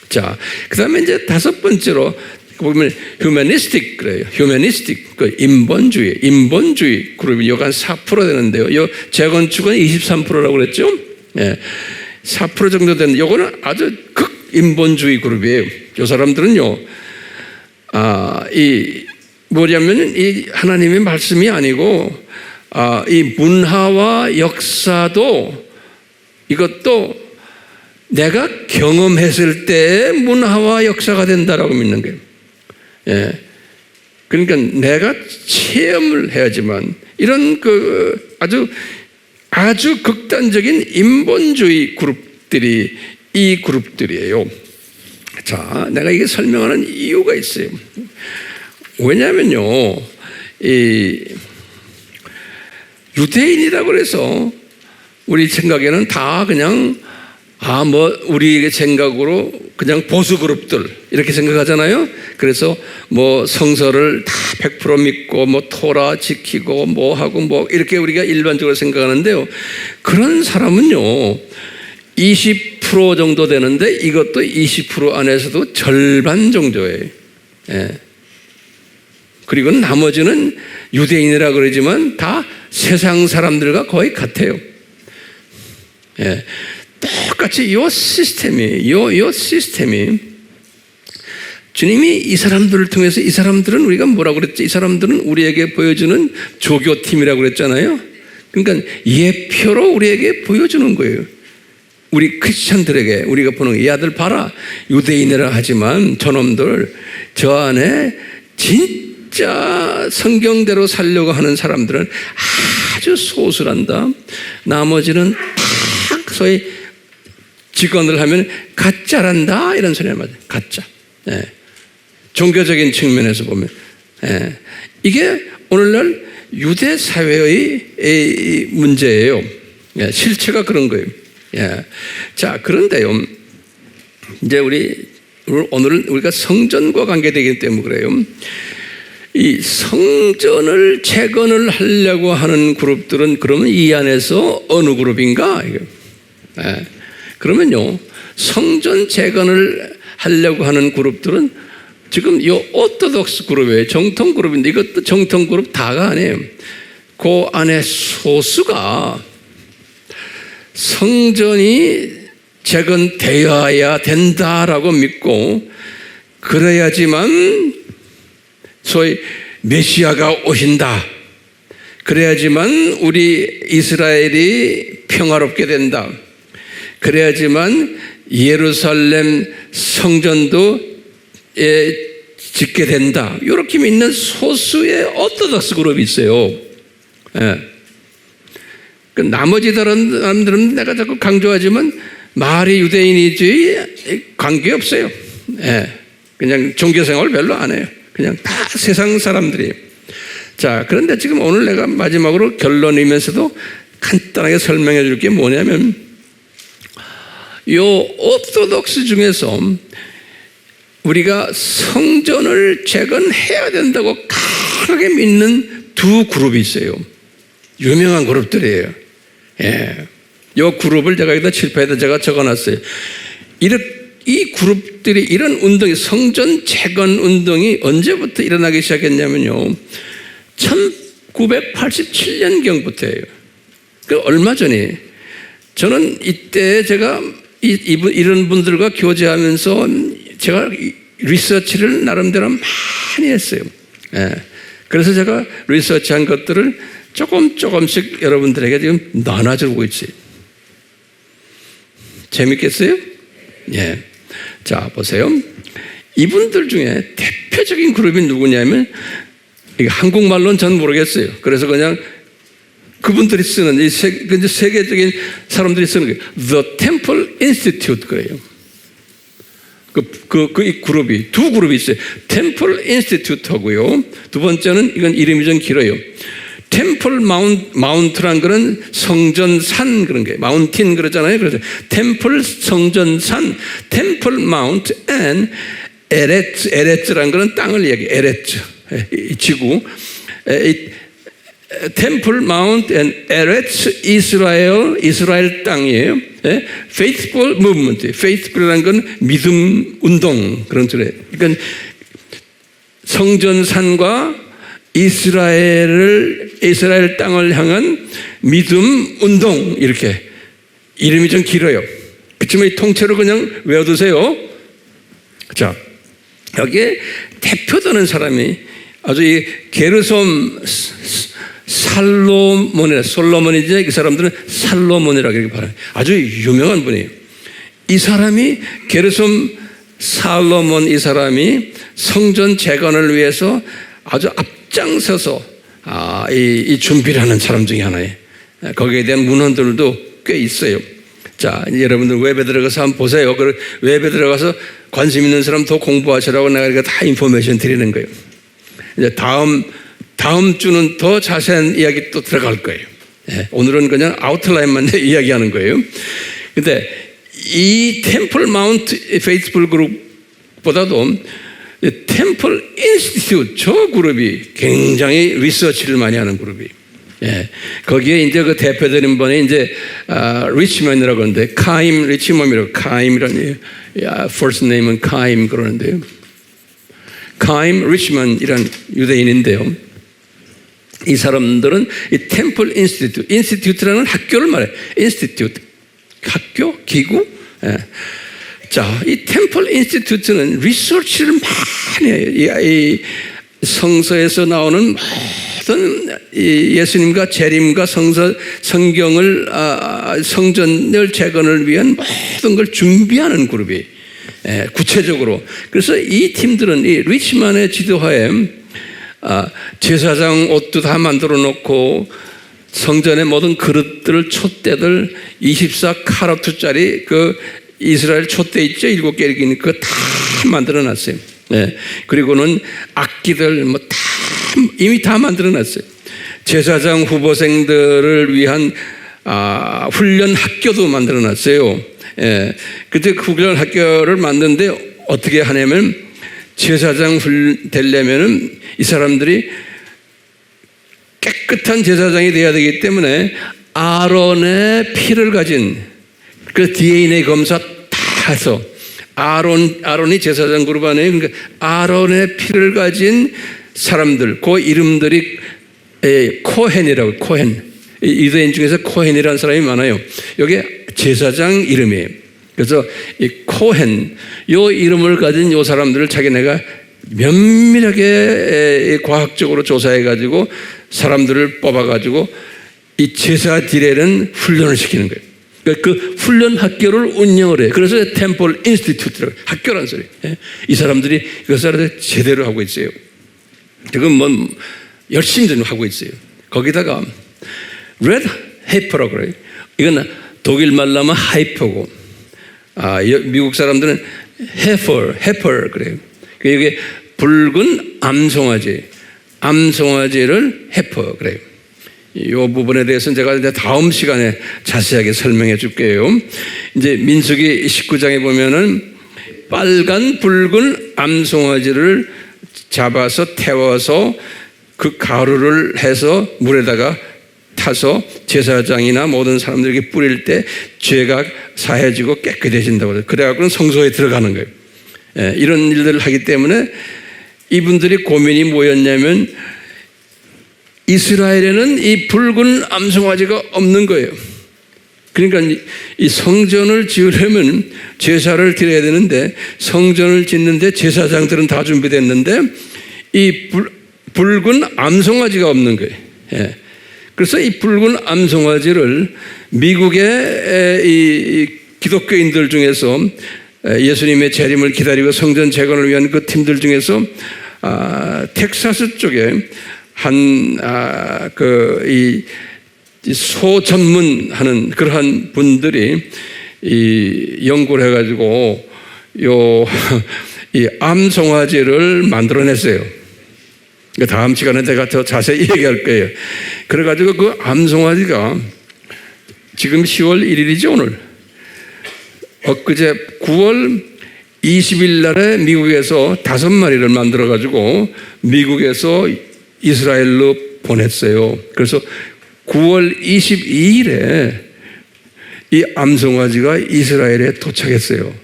[SPEAKER 1] 자, 그 다음에 이제 다섯 번째로 보면 휴머니스틱 그래요. 휴머니스틱, 그 인본주의 그룹이 약 한 4% 되는데요. 이 재건축은 23%라고 그랬죠. 4% 정도 되는, 요거는 아주 극인본주의 그룹이에요. 이 사람들은요, 뭐냐면 이 하나님의 말씀이 아니고, 이 문화와 역사도 이것도 내가 경험했을 때의 문화와 역사가 된다라고 믿는 거예요. 예. 그러니까 내가 체험을 해야지만 이런 아주 극단적인 인본주의 그룹들이 이 그룹들이에요. 자, 내가 이게 설명하는 이유가 있어요. 왜냐하면요, 이 유대인이라고 해서 우리 생각에는 다 그냥 우리 생각으로 그냥 보수 그룹들 이렇게 생각하잖아요. 그래서 성서를 다 100% 믿고 토라 지키고 하고 이렇게 우리가 일반적으로 생각하는데요. 그런 사람은요 20% 정도 되는데 이것도 20% 안에서도 절반 정도예요. 예. 그리고 나머지는 유대인이라 그러지만 다 세상 사람들과 거의 같아요. 예. 똑같이 요 시스템이 주님이 이 사람들을 통해서 이 사람들은 우리가 뭐라고 그랬지? 이 사람들은 우리에게 보여주는 조교팀이라고 그랬잖아요. 그러니까 예표로 우리에게 보여주는 거예요. 우리 크리스천들에게 우리가 보는 이 아들 봐라. 유대인이라 하지만 저놈들 저 안에 진짜 성경대로 살려고 하는 사람들은 아주 소수란다. 나머지는 다 소위 직언을 하면 가짜란다 이런 소리를 맞아요. 가짜. 예. 종교적인 측면에서 보면 이게 오늘날 유대 사회의 문제예요. 예. 실체가 그런 거예요. 예. 자, 그런데요, 이제 오늘은 우리가 성전과 관계되기 때문에 그래요. 이 성전을 재건을 하려고 하는 그룹들은 그러면 이 안에서 어느 그룹인가? 예. 그러면요, 성전 재건을 하려고 하는 그룹들은 지금 이 오토독스 그룹이에요. 정통 그룹인데 이것도 정통 그룹 다가 아니에요. 그 안에 소수가 성전이 재건되어야 된다라고 믿고 그래야지만 소위 메시아가 오신다. 그래야지만 우리 이스라엘이 평화롭게 된다. 그래야지만 예루살렘 성전도 짓게 된다. 이렇게 믿는 소수의 오토독스 그룹이 있어요. 예. 나머지 다른 사람들은 내가 자꾸 강조하지만 말이 유대인이지 관계없어요. 예. 그냥 종교생활 별로 안 해요. 그냥 다 세상 사람들이에요. 자, 그런데 지금 오늘 내가 마지막으로 결론이면서도 간단하게 설명해 줄 게 뭐냐면 요 오토독스 중에서 우리가 성전을 재건해야 된다고 강하게 믿는 두 그룹이 있어요. 유명한 그룹들이에요. 예. 요 그룹을 제가 여기다 칠판에다 제가 적어놨어요. 이 그룹들이 이런 운동이 성전 재건 운동이 언제부터 일어나기 시작했냐면요. 1987년경부터예요. 그 얼마 전에 저는 이때 제가 이런 분들과 교제하면서 제가 리서치를 나름대로 많이 했어요. 예. 그래서 제가 리서치한 것들을 조금씩 여러분들에게 지금 나눠주고 있어요. 재밌겠어요? 예. 자, 보세요. 이분들 중에 대표적인 그룹이 누구냐면, 이게 한국말로는 전 모르겠어요. 그래서 그냥 그분들이 쓰는, 세계적인 사람들이 쓰는 게 The Temple Institute 그래요. 이 그룹이, 두 그룹이 있어요. Temple Institute 하고요. 두 번째는, 이건 이름이 좀 길어요. 템플 마운트란 그런 성전산 그런 게 마운틴 그러잖아요. 그래서 템플 성전산, 템플 마운트 앤 에레츠란 그런 땅을 얘기해. 에레츠 지구. 템플 마운트 앤 에레츠 이스라엘 땅이에요. faithful movement, faithful이라는 건 믿음 운동 그런 소리예요. 그러니까 성전산과 이스라엘 땅을 향한 믿음 운동 이렇게 이름이 좀 길어요. 그렇지만 이 통째로 그냥 외워두세요. 자, 여기에 대표되는 사람이 아주 이 게르솜 솔로몬이지 그 사람들은 살로몬이라고 이렇게 말해요. 아주 유명한 분이에요. 이 사람이 게르솜 살로몬 이 사람이 성전 재건을 위해서 아주 앞장서서 이 준비를 하는 사람 중에 하나예요. 거기에 대한 문헌들도 꽤 있어요. 자, 여러분들 웹에 들어가서 한번 보세요. 웹에 들어가서 관심 있는 사람 더 공부하시라고 내가 이렇게 다 인포메이션 드리는 거예요. 이제 다음 주는 더 자세한 이야기 또 들어갈 거예요. 오늘은 그냥 아웃라인만 이야기하는 거예요. 근데 이 템플 마운트 페이스풀 그룹보다도 템플 인스티튜트 저 그룹이 굉장히 리서치를 많이 하는 그룹이에요. 거기에 이제 그 대표되는 분이 이제 리치먼이라고 하는데 카임 리치먼이라고 카임이라는 first name은 카임 그러는데요. 카임 리치먼이란 유대인인데요. 이 사람들은 이 템플 인스티튜트, 인스티튜트라는 학교를 말해요. 인스티튜트, 학교, 기구. 자, 이 템플 인스티튜트는 리서치를 많이 해요. 이 성서에서 나오는 모든 예수님과 재림과 성경을 성전을 재건을 위한 모든 걸 준비하는 그룹이 구체적으로. 그래서 이 팀들은 이 리치만의 지도하에 제사장 옷도 다 만들어 놓고 성전의 모든 그릇들, 촛대들 24카라트짜리 그 이스라엘 촛대 있죠? 7개 이렇게 그거 다 만들어 놨어요. 그리고는 악기들 뭐 다 이미 다 만들어 놨어요. 제사장 후보생들을 위한 훈련 학교도 만들어 놨어요. 그때 훈련 학교를 만드는데 어떻게 하냐면 제사장 되려면은 이 사람들이 깨끗한 제사장이 돼야 되기 때문에 아론의 피를 가진 그 DNA 검사 다 해서 아론이 제사장 그룹 안에 그러니까 아론의 피를 가진 사람들 그 이름들이 코헨이라고 코헨 유대인 중에서 코헨이라는 사람이 많아요. 이게 제사장 이름이에요. 그래서 이 코헨 요 이름을 가진 요 사람들을 자기네가 면밀하게 과학적으로 조사해가지고 사람들을 뽑아가지고 이 제사 디레는 훈련을 시키는 거예요. 그러니까 그 훈련 학교를 운영을 해요. 그래서 템플 인스티튜트라고 학교란 소리예요. 이 사람들이 이것을 제대로 하고 있어요. 지금 뭐 열심히 하고 있어요. 거기다가 레드 헤이퍼라고 그래요. 이건 독일 말로 하면 하이퍼고 미국 사람들은 헤퍼 그래요. 이게 붉은 암송아지를 헤퍼 그래요. 이 부분에 대해서는 제가 이제 다음 시간에 자세하게 설명해 줄게요. 이제 민수기 19장에 보면은 빨간 붉은 암송아지를 잡아서 태워서 그 가루를 해서 물에다가 타서 제사장이나 모든 사람들에게 뿌릴 때 죄가 사해지고 깨끗해진다고. 그래갖고는 성소에 들어가는 거예요. 이런 일들을 하기 때문에 이분들이 고민이 뭐였냐면 이스라엘에는 이 붉은 암송아지가 없는 거예요. 그러니까 이 성전을 지으려면 제사를 드려야 되는데 성전을 짓는데 제사장들은 다 준비됐는데 이 붉은 암송아지가 없는 거예요. 그래서 이 붉은 암송아지를 미국의 이 기독교인들 중에서 예수님의 재림을 기다리고 성전 재건을 위한 그 팀들 중에서 텍사스 쪽에 소 전문하는 그러한 분들이 이 연구를 해가지고 이 암송아지를 만들어냈어요. 다음 시간에 제가 더 자세히 얘기할 거예요. 그래가지고 그 암송아지가 지금 10월 1일이죠, 오늘. 엊그제 9월 20일 날에 미국에서 5마리를 만들어가지고 미국에서 이스라엘로 보냈어요. 그래서 9월 22일에 이 암송아지가 이스라엘에 도착했어요.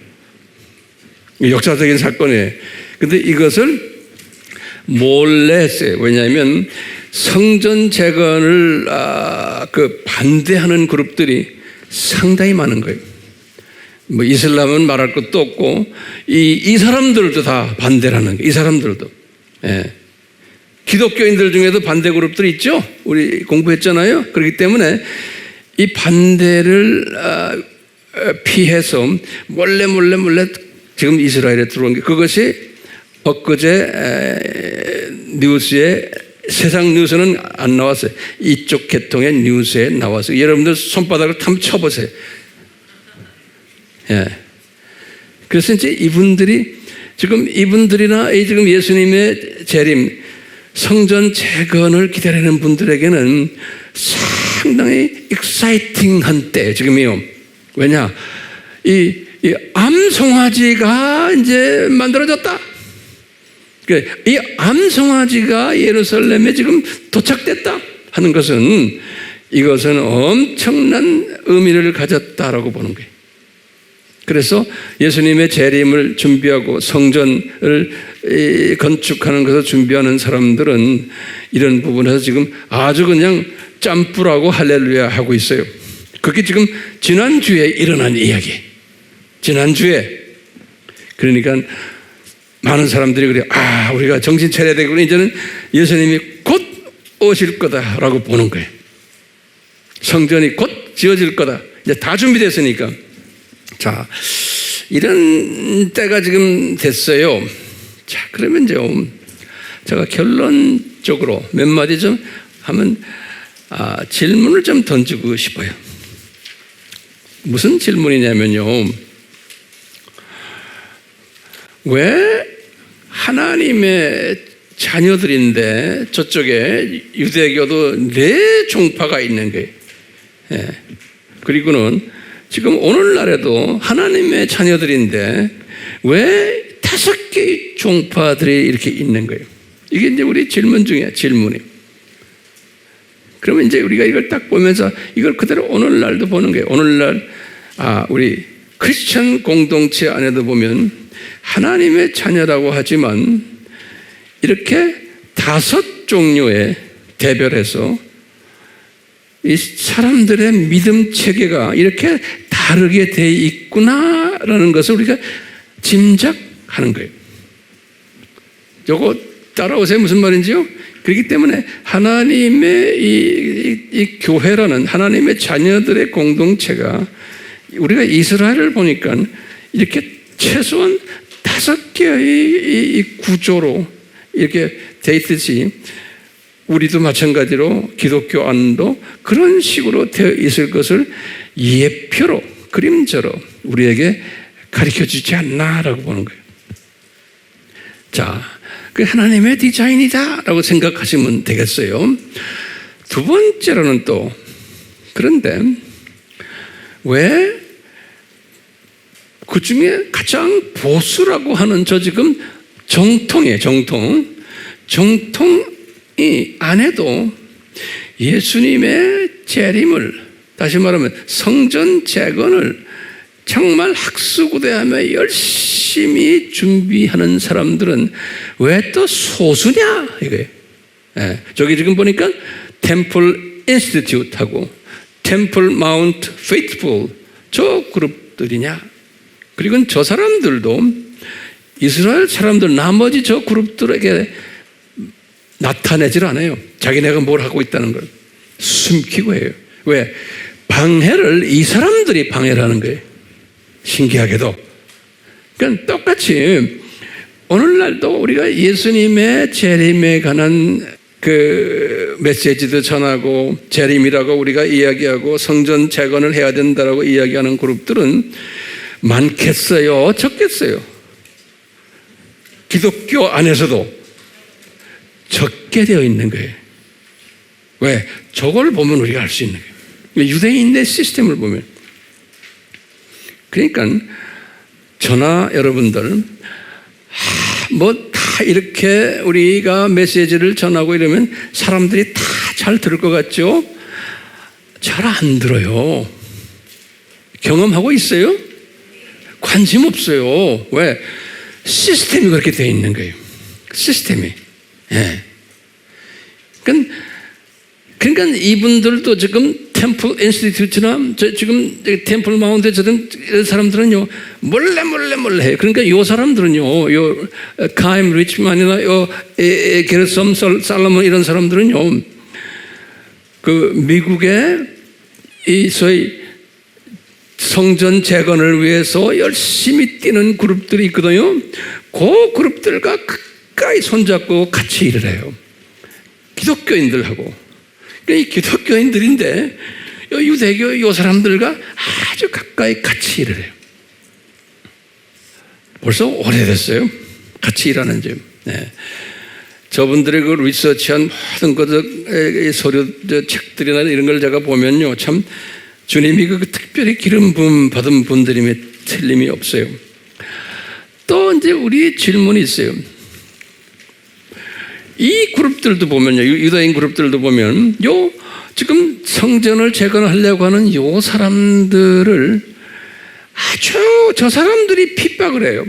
[SPEAKER 1] 역사적인 사건이에요. 근데 이것을 몰래 했어요. 왜냐하면 성전 재건을 반대하는 그룹들이 상당히 많은 거예요. 뭐 이슬람은 말할 것도 없고 이 사람들도 다 반대를 하는 거예요. 이 사람들도. 기독교인들 중에도 반대 그룹들이 있죠. 우리 공부했잖아요. 그렇기 때문에 이 반대를 피해서 몰래 지금 이스라엘에 들어온 게, 그것이 엊그제 뉴스에, 세상 뉴스는 안 나왔어요. 이쪽 계통의 뉴스에 나왔어요. 여러분들 손바닥을 한번 쳐보세요. 예. 그래서 이제 이분들이나 지금 예수님의 재림, 성전 재건을 기다리는 분들에게는 상당히 익사이팅한 때 지금이요. 왜냐? 이 암송아지가 이제 만들어졌다. 이 암송아지가 예루살렘에 지금 도착됐다 하는 것은, 이것은 엄청난 의미를 가졌다라고 보는 거예요. 그래서 예수님의 재림을 준비하고 성전을 건축하는 것을 준비하는 사람들은 이런 부분에서 지금 아주 그냥 짬뿌라고 할렐루야 하고 있어요. 그게 지금 지난주에 일어난 이야기. 지난주에. 그러니까 많은 사람들이 그래요. 우리가 정신 차려야 되겠구나. 이제는 예수님이 곧 오실 거다라고 보는 거예요. 성전이 곧 지어질 거다. 이제 다 준비됐으니까. 자, 이런 때가 지금 됐어요. 자, 그러면 이제 제가 결론적으로 몇 마디 좀 하면, 질문을 좀 던지고 싶어요. 무슨 질문이냐면요. 왜 하나님의 자녀들인데 저쪽에 유대교도 4종파가 있는 거예요. 예. 그리고는 지금 오늘날에도 하나님의 자녀들인데 왜 5개의 종파들이 이렇게 있는 거예요? 이게 이제 우리 질문 중에 질문이에요. 그러면 이제 우리가 이걸 딱 보면서 이걸 그대로 오늘날도 보는 거예요. 오늘날 우리 크리스천 공동체 안에도 보면 하나님의 자녀라고 하지만 이렇게 5종류의 대별해서 이 사람들의 믿음 체계가 이렇게 다르게 돼 있구나라는 것을 우리가 짐작하는 거예요. 요거 따라오세요. 무슨 말인지요? 그렇기 때문에 하나님의 이 교회라는 하나님의 자녀들의 공동체가, 우리가 이스라엘을 보니까 이렇게 최소한 5개의 이 구조로 이렇게 돼 있듯이 우리도 마찬가지로 기독교 안도 그런 식으로 되어 있을 것을 예표로, 그림자로 우리에게 가르쳐 주지 않나라고 보는 거예요. 자, 그 하나님의 디자인이다라고 생각하시면 되겠어요. 두 번째로는 또, 그런데 왜 그 중에 가장 보수라고 하는 저 지금 정통이에요. 정통이 안에도 예수님의 재림을, 다시 말하면 성전 재건을 정말 학수고대하며 열심히 준비하는 사람들은 왜 또 소수냐 이거예요. 예, 저기 지금 보니까 템플 인스티튜트하고 템플 마운트 페이트풀 저 그룹들이냐. 그리고 저 사람들도 이스라엘 사람들 나머지 저 그룹들에게 나타내질 않아요. 자기네가 뭘 하고 있다는 걸 숨기고 해요. 왜? 방해를 이 사람들이 방해를 하는 거예요. 신기하게도. 그러니까 똑같이 오늘날도 우리가 예수님의 재림에 관한 그 메시지도 전하고 재림이라고 우리가 이야기하고 성전 재건을 해야 된다라고 이야기하는 그룹들은 많겠어요? 적겠어요? 기독교 안에서도 적게 되어 있는 거예요. 왜? 저걸 보면 우리가 알 수 있는 거예요. 유대인의 시스템을 보면. 그러니까 저나 여러분들 뭐 다 이렇게 우리가 메시지를 전하고 이러면 사람들이 다 잘 들을 것 같죠? 잘 안 들어요. 경험하고 있어요? 관심 없어요. 왜? 시스템이 그렇게 되어 있는 거예요. 시스템이. 예. 그러니까 이분들도 지금 템플 인스티튜트나 지금 템플 마운트 저런 사람들은요 몰래 해요. 그러니까 이 사람들은요, 요 카임 리치만이나 요 게르섬 살로몬 이런 사람들은요, 그 미국의 이 소위 성전 재건을 위해서 열심히 뛰는 그룹들이 있거든요. 그 그룹들과 가까이 손잡고 같이 일을 해요. 기독교인들하고. 그러니까 이 기독교인들인데 유대교 이 사람들과 아주 가까이 같이 일을 해요. 벌써 오래됐어요. 같이 일하는 지. 네. 저분들의 그 리서치한 모든 그 서류 책들이나 이런 걸 제가 보면요, 참 주님이 그 특별히 기름 부음 받은 분들임에 틀림이 없어요. 또 이제 우리 질문이 있어요. 이 그룹들도 보면요, 유다인 그룹들도 보면 요 지금 성전을 재건하려고 하는 요 사람들을 아주 저 사람들이 핍박을 해요.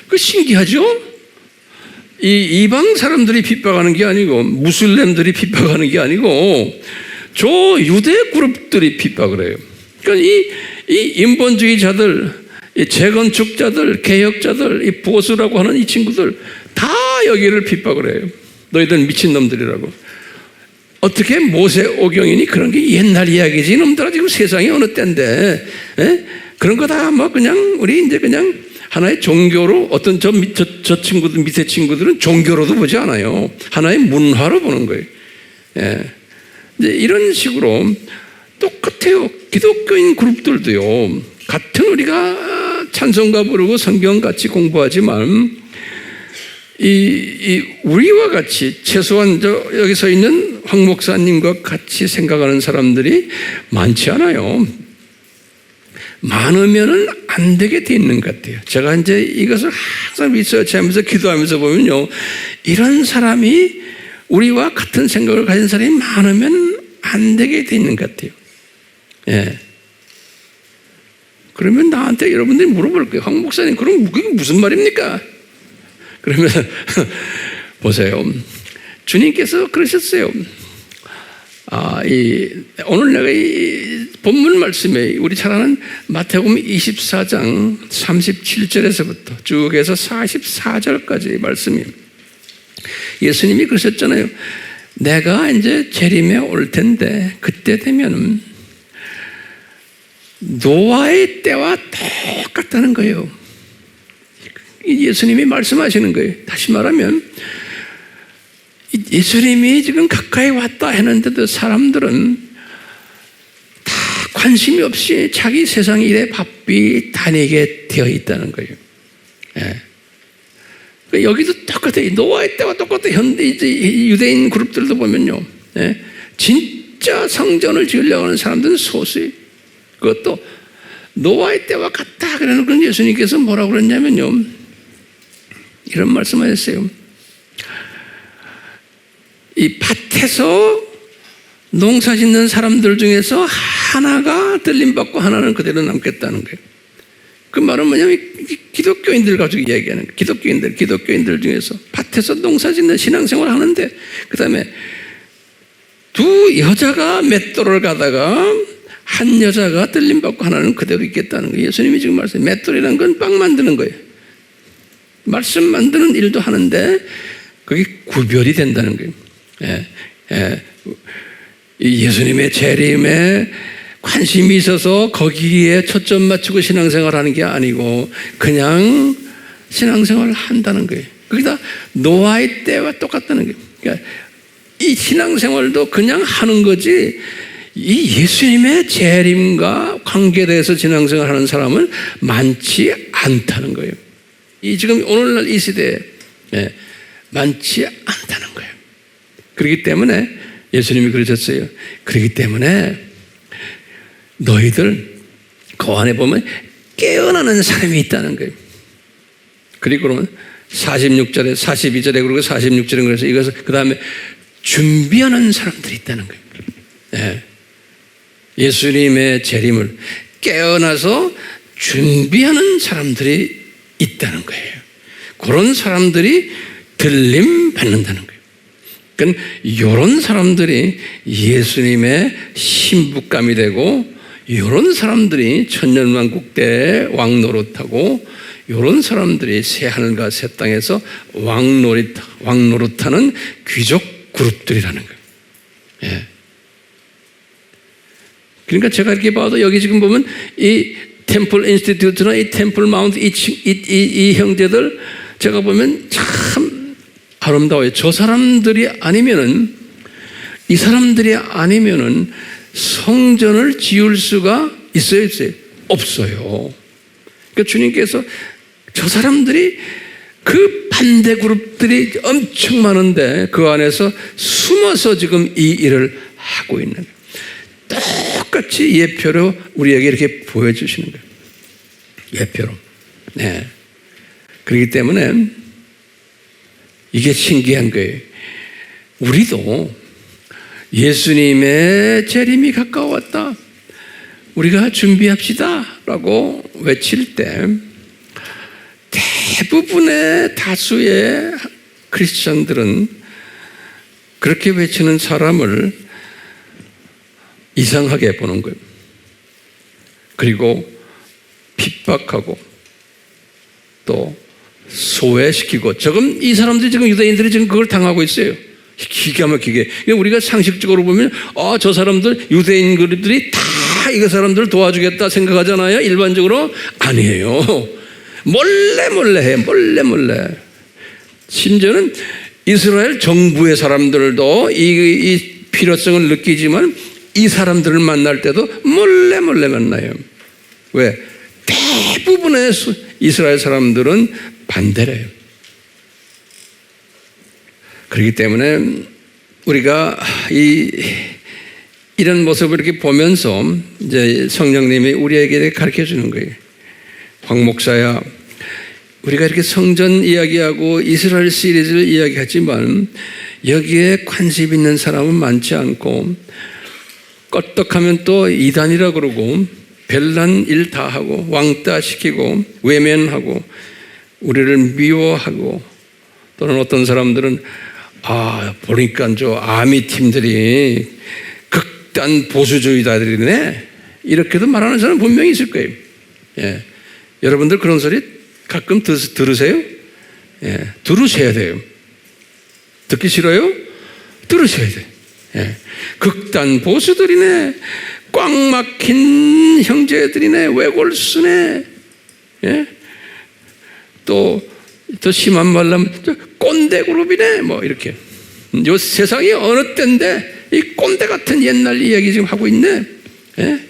[SPEAKER 1] 그 신기하죠? 이 이방 사람들이 핍박하는 게 아니고 무슬림들이 핍박하는 게 아니고 저 유대 그룹들이 핍박을 해요. 그러니까 이 인본주의자들, 이 재건축자들, 개혁자들, 이 보수라고 하는 이 친구들 다 여기를 핍박을 해요. 너희들 미친놈들이라고. 어떻게 모세 오경이니 그런 게 옛날 이야기지. 이놈들아 지금 세상이 어느 때인데, 에? 그런 거 다 뭐 그냥 우리 이제 그냥 하나의 종교로 어떤 저 친구들 밑에 친구들은 종교로도 보지 않아요. 하나의 문화로 보는 거예요. 예. 이제 이런 식으로 똑같아요. 기독교인 그룹들도요. 같은 우리가 찬송가 부르고 성경 같이 공부하지만 우리와 같이 최소한 여기 서 있는 황 목사님과 같이 생각하는 사람들이 많지 않아요. 많으면은 안 되게 돼 있는 것 같아요. 제가 이제 이것을 항상 리서치하면서 기도하면서 보면요, 이런 사람이 우리와 같은 생각을 가진 사람이 많으면 안 되게 돼 있는 것 같아요. 예. 그러면 나한테 여러분들이 물어볼 거예요. 황 목사님, 그럼 그게 무슨 말입니까? 그러면 보세요. 주님께서 그러셨어요. 오늘 내가 이 본문 말씀에 우리 잘 아는 마태복음 24장 37절에서부터 쭉 해서 44절까지 말씀이 예수님이 그러셨잖아요. 내가 이제 재림에 올 텐데 그때 되면은 노아의 때와 똑같다는 거예요. 예수님이 말씀하시는 거예요. 다시 말하면 예수님이 지금 가까이 왔다 했는데도 사람들은 다 관심이 없이 자기 세상 일에 바삐 다니게 되어 있다는 거예요. 예. 여기도 똑같아요. 노아의 때와 똑같아요. 현대 이제 유대인 그룹들도 보면요. 예. 진짜 성전을 지으려고 하는 사람들은 소수예요. 그것도 노아의 때와 같다. 그러는 건 예수님께서 뭐라고 그랬냐면요. 이런 말씀 하셨어요. 이 밭에서 농사 짓는 사람들 중에서 하나가 들림받고 하나는 그대로 남겠다는 거예요. 그 말은 뭐냐면 기독교인들 가지고 얘기하는 거예요. 기독교인들 중에서 밭에서 농사 짓는 신앙생활을 하는데 그 다음에 두 여자가 맷돌을 가다가 한 여자가 들림받고 하나는 그대로 있겠다는 거예요. 예수님이 지금 말씀하세요. 맷돌이라는 건 빵 만드는 거예요. 말씀 만드는 일도 하는데 그게 구별이 된다는 거예요. 예수님의 재림에 관심이 있어서 거기에 초점 맞추고 신앙생활하는 게 아니고 그냥 신앙생활을 한다는 거예요. 거기다 노아의 때와 똑같다는 거예요. 그러니까 이 신앙생활도 그냥 하는 거지 이 예수님의 재림과 관계돼서 신앙생활하는 사람은 많지 않다는 거예요. 이 지금 오늘날 이 시대에 많지 않다는 거예요. 그렇기 때문에 예수님이 그러셨어요. 그렇기 때문에 너희들 그 안에 보면 깨어나는 사람이 있다는 거예요. 그리고 그러면 46절에 42절에 그리고 46절에 그래서 이것을 그 다음에 준비하는 사람들이 있다는 거예요. 네. 예수님의 재림을 깨어나서 준비하는 사람들이 있다는 거예요. 그런 사람들이 들림 받는다는 거예요. 그러니까 이런 사람들이 예수님의 신부감이 되고 이런 사람들이 천년왕국 때 왕노릇하고 이런 사람들이 새하늘과 새 땅에서 왕노릇하는 귀족 그룹들이라는 거예요. 예. 그러니까 제가 이렇게 봐도 여기 지금 보면 이 템플 인스티튜트나 이 템플 마운트 이 형제들 제가 보면 참 아름다워요. 저 사람들이 아니면은, 이 사람들이 아니면은 성전을 지을 수가 있어요? 없어요. 그러니까 주님께서 저 사람들이 그 반대 그룹들이 엄청 많은데 그 안에서 숨어서 지금 이 일을 하고 있는 거예요. 똑같이 예표로 우리에게 이렇게 보여주시는 거예요. 예표로. 네. 그렇기 때문에 이게 신기한 거예요. 우리도 예수님의 재림이 가까웠다, 우리가 준비합시다 라고 외칠 때 대부분의 다수의 크리스천들은 그렇게 외치는 사람을 이상하게 보는 거예요. 그리고 핍박하고 또 소외시키고, 지금 이 사람들이 지금 유대인들이 지금 그걸 당하고 있어요. 기가 막히게. 우리가 상식적으로 보면 저 사람들 유대인들이 다 이거 사람들을 도와주겠다 생각하잖아요. 일반적으로 아니에요. 몰래 해요. 몰래. 심지어는 이스라엘 정부의 사람들도 이 필요성을 느끼지만 이 사람들을 만날 때도 몰래 만나요. 왜? 대부분의 이스라엘 사람들은 반대를 해요. 그렇기 때문에 우리가 이런 모습을 이렇게 보면서 이제 성령님이 우리에게 가르쳐 주는 거예요. 황 목사야, 우리가 이렇게 성전 이야기하고 이스라엘 시리즈를 이야기하지만 여기에 관심 있는 사람은 많지 않고, 껐떡하면 또 이단이라 그러고 별난 일 다 하고 왕따 시키고 외면하고 우리를 미워하고, 또는 어떤 사람들은 보니까 저 아미 팀들이 극단 보수주의자들이네, 이렇게도 말하는 사람 분명히 있을 거예요. 예. 여러분들 그런 소리 가끔 들으세요? 예. 들으셔야 돼요. 듣기 싫어요? 들으셔야 돼요. 예. 극단 보수들이네, 꽉 막힌 형제들이네, 외골수네, 예? 또 심한 말로 하면 꼰대 그룹이네, 뭐 이렇게. 요 세상이 어느 때인데 이 꼰대 같은 옛날 이야기 지금 하고 있네. 예?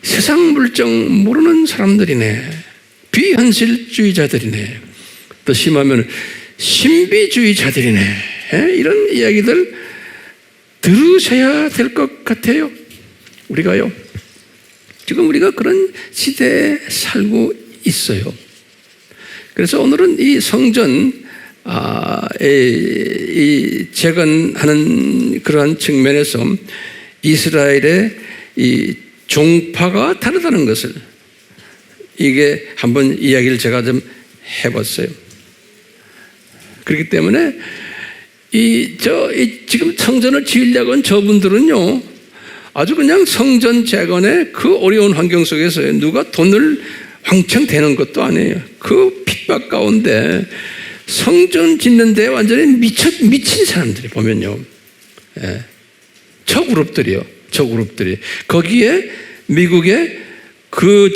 [SPEAKER 1] 세상 물정 모르는 사람들이네, 비현실주의자들이네, 또 심하면 신비주의자들이네. 예? 이런 이야기들 들으셔야 될 것 같아요. 우리가요, 지금 우리가 그런 시대에 살고 있어요. 그래서 오늘은 이 성전 이 재건하는 그러한 측면에서 이스라엘의 이 종파가 다르다는 것을, 이게 한번 이야기를 제가 좀 해봤어요. 그렇기 때문에 지금 성전을 지으려고 한 저분들은요, 아주 그냥 성전 재건의 그 어려운 환경 속에서 누가 돈을 황청 대는 것도 아니에요. 그 핍박 가운데 성전 짓는데 완전히 미친 사람들이 보면요. 예. 저 그룹들이요. 거기에 미국에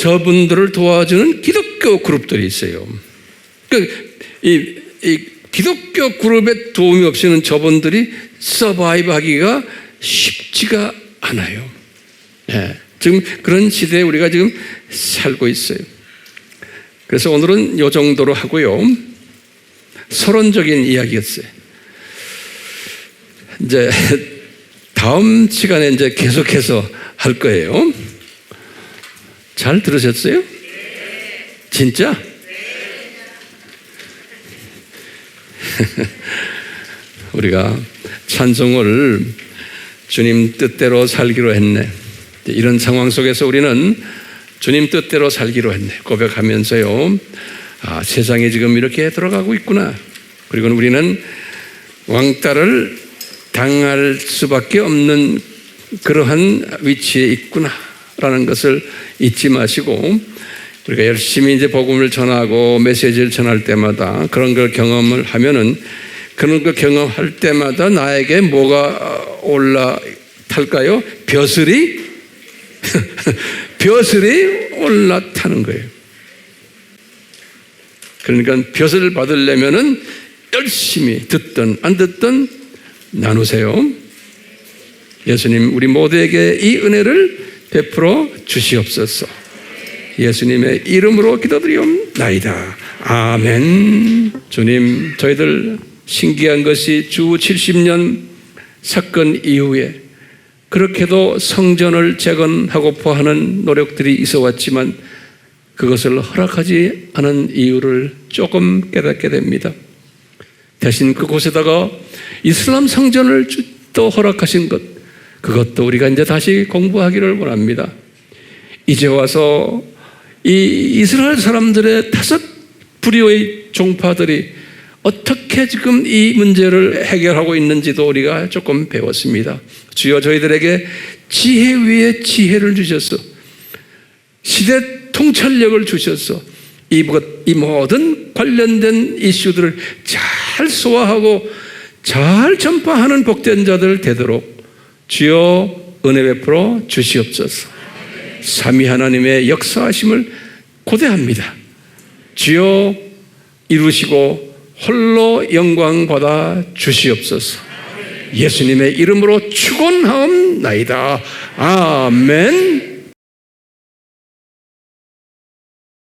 [SPEAKER 1] 저분들을 도와주는 기독교 그룹들이 있어요. 그러니까 이 기독교 그룹의 도움이 없이는 저분들이 서바이브 하기가 쉽지가 않아요. 예. 지금 그런 시대에 우리가 지금 살고 있어요. 그래서 오늘은 이 정도로 하고요. 서론적인 이야기였어요. 이제 다음 시간에 이제 계속해서 할 거예요. 잘 들으셨어요? 진짜? 우리가 찬송을 주님 뜻대로 살기로 했네. 이런 상황 속에서 우리는 주님 뜻대로 살기로 했네 고백하면서요, 세상이 지금 이렇게 돌아가고 있구나, 그리고 우리는 왕따를 당할 수밖에 없는 그러한 위치에 있구나 라는 것을 잊지 마시고, 우리가 열심히 이제 복음을 전하고 메시지를 전할 때마다 그런 걸 경험을 하면은, 그런 걸 경험할 때마다 나에게 뭐가 올라탈까요? 벼슬이 벼슬이 올라타는 거예요. 그러니까 벼슬을 받으려면은 열심히 듣든 안 듣든 나누세요. 예수님 우리 모두에게 이 은혜를 베풀어 주시옵소서. 예수님의 이름으로 기도드리옵나이다. 아멘. 주님, 저희들 신기한 것이 주 70년 사건 이후에 그렇게도 성전을 재건하고자 하는 노력들이 있어 왔지만 그것을 허락하지 않은 이유를 조금 깨닫게 됩니다. 대신 그곳에다가 이슬람 성전을 또 허락하신 것, 그것도 우리가 이제 다시 공부하기를 원합니다. 이제 와서 이 이스라엘 사람들의 5 부류의 종파들이 어떻게 지금 이 문제를 해결하고 있는지도 우리가 조금 배웠습니다. 주여 저희들에게 지혜 위에 지혜를 주셔서 시대 통찰력을 주셔서 이 모든 관련된 이슈들을 잘 소화하고 잘 전파하는 복된 자들 되도록 주여 은혜 베풀어 주시옵소서. 삼위 하나님의 역사하심을 고대합니다. 주여 이루시고 홀로 영광 받아 주시옵소서. 예수님의 이름으로 축원하옵나이다. 아멘.